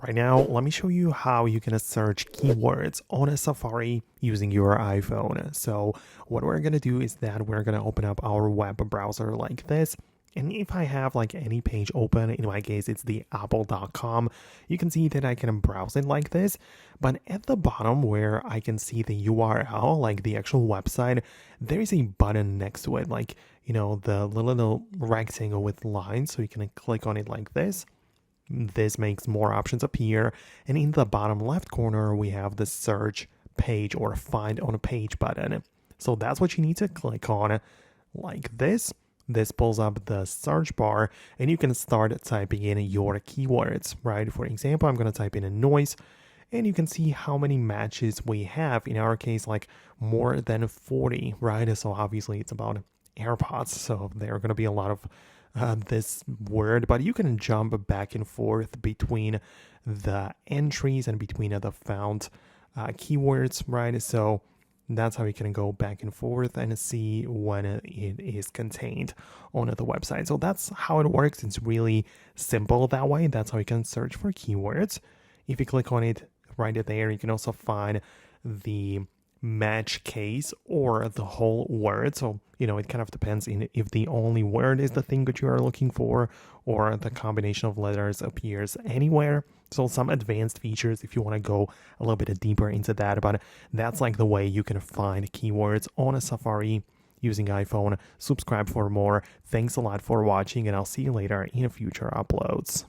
Right now, let me show you how you can search keywords on a Safari using your iPhone. So what we're going to do is that we're going to open up our web browser like this. And if I have like any page open, in my case, it's the apple.com, you can see that I can browse it like this. But at the bottom where I can see the URL, like the actual website, there is a button next to it, like, the little rectangle with lines. So you can click on it like this. This makes more options appear, and in the bottom left corner we have the search page or find on a page button. So that's what you need to click on like this. This pulls up the search bar and you can start typing in your keywords, right? For example, I'm going to type in a noise and you can see how many matches we have. In our case, like more than 40, right? So obviously it's about AirPods, so there are going to be a lot of this word, but you can jump back and forth between the entries and between the found keywords, right? So that's how you can go back and forth and see when it is contained on the website. So that's how it works. It's really simple that way. That's how you can search for keywords. If you click on it right there, you can also find the match case or the whole word. So, it kind of depends in if the only word is the thing that you are looking for or the combination of letters appears anywhere. So some advanced features if you want to go a little bit deeper into that, but that's like the way you can find keywords on a Safari using iPhone. Subscribe for more. Thanks a lot for watching and I'll see you later in future uploads.